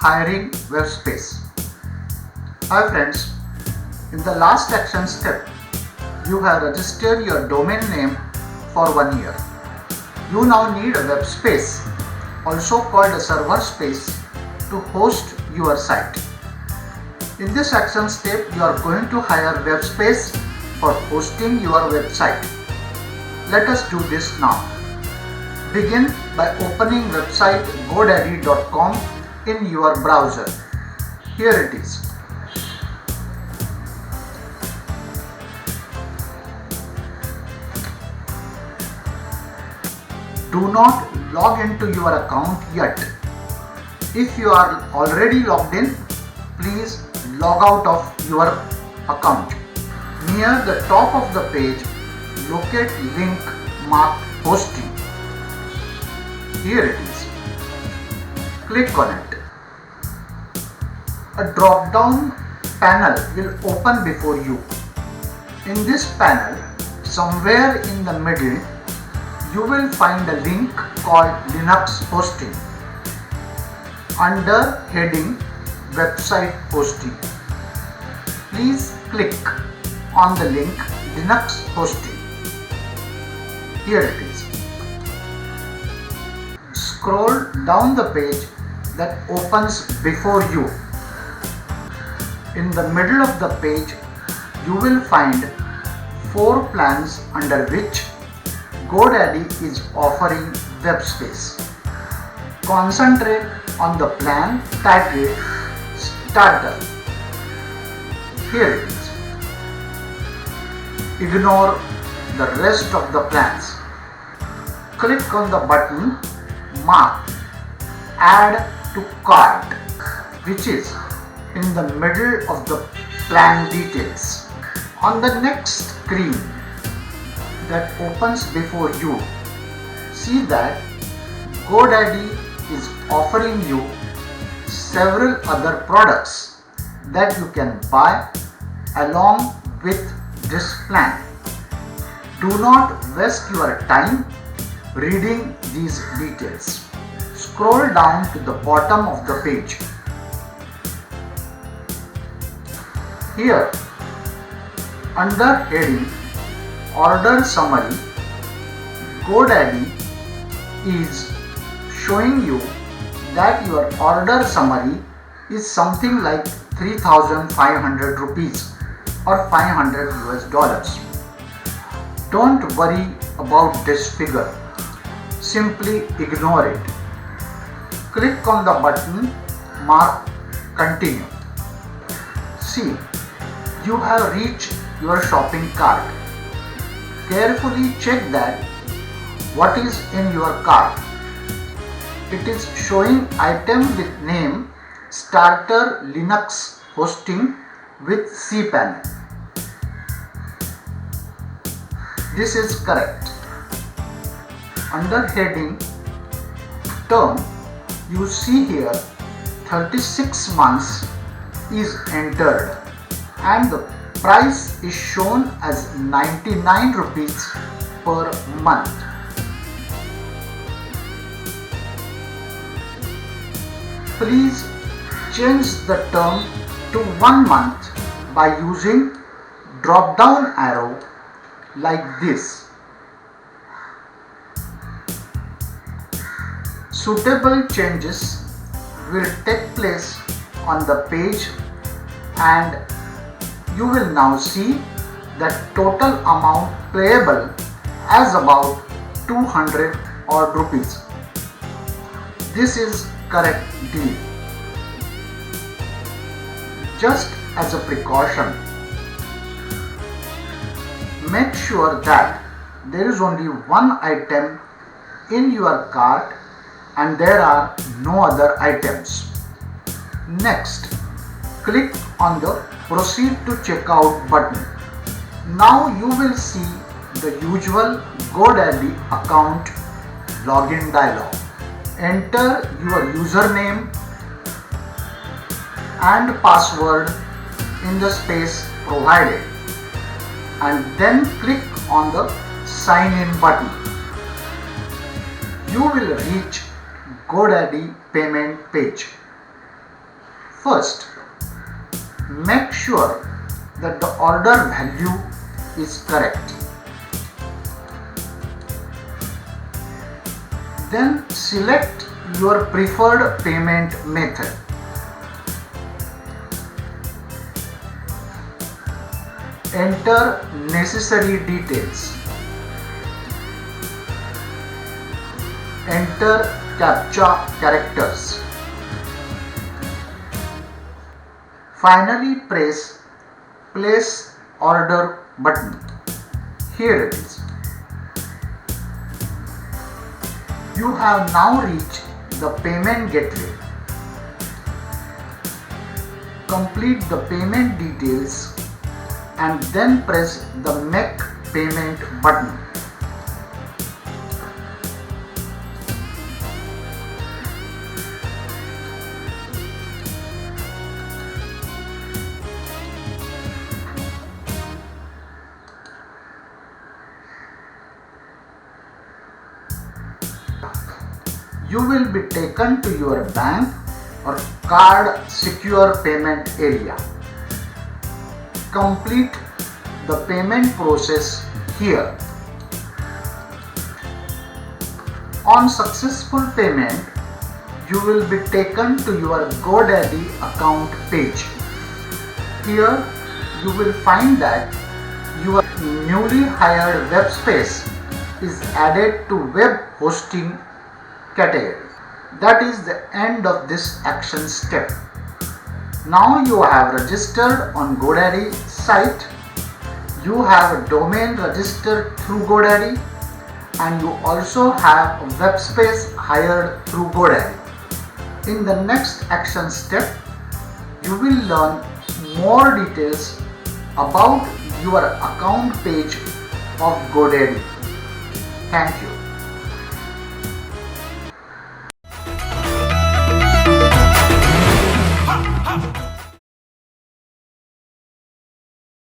hiring web space. Hi friends, in the last action step, you have registered your domain name for 1 year. You now need a web space, also called a server space, to host your site. In this action step, you are going to hire web space for hosting your website. Let us do this now. Begin by opening website godaddy.com in your browser. Here it is. Do not log into your account yet. If you are already logged in, please log out of your account. Near the top of the page, locate link marked hosting. Here it is. Click on it. A drop-down panel will open before you. In this panel, somewhere in the middle, you will find a link called Linux Hosting under heading Website Hosting. Please click on the link Linux Hosting. Here it is. Scroll down the page that opens before you. In the middle of the page, you will find 4 plans under which GoDaddy is offering web space. Concentrate on the plan titled Starter. Here it is. Ignore the rest of the plans. Click on the button marked Add to Cart, which is in the middle of the plan details. On the next screen that opens before you, see that GoDaddy is offering you several other products that you can buy along with this plan. Do not waste your time reading these details. Scroll down to the bottom of the page. Here, under heading Order Summary, GoDaddy is showing you that your order summary is something like 3,500 rupees or $500. Don't worry about this figure. Simply ignore it. Click on the button marked Continue. See, you have reached your shopping cart. Carefully check that what is in your cart. It is showing item with name Starter Linux Hosting with cPanel. This is correct. Under heading Term, you see here 36 months is entered and the price is shown as 99 rupees per month. Please change the term to 1 month by using drop down arrow like this. Suitable changes will take place on the page and you will now see that total amount payable as about 200 odd rupees. This is correct deal. Just as a precaution, make sure that there is only one item in your cart and there are no other items. Next, click on the Proceed to Checkout button. Now you will see the usual GoDaddy account login dialog. Enter your username and password in the space provided and then click on the Sign In button. You will reach GoDaddy payment page. First, make sure that the order value is correct. Then select your preferred payment method. Enter necessary details. Enter CAPTCHA characters. Finally, press Place Order button. Here it is. You have now reached the payment gateway. Complete the payment details and then press the Make Payment button. You will be taken to your bank or card secure payment area. Complete the payment process here. On successful payment, you will be taken to your GoDaddy account page. Here you will find that your newly hired web space is added to web hosting category. That is the end of this action step. Now you have registered on GoDaddy site, you have a domain registered through GoDaddy, and you also have a web space hired through GoDaddy. In the next action step, you will learn more details about your account page of GoDaddy. Thank you.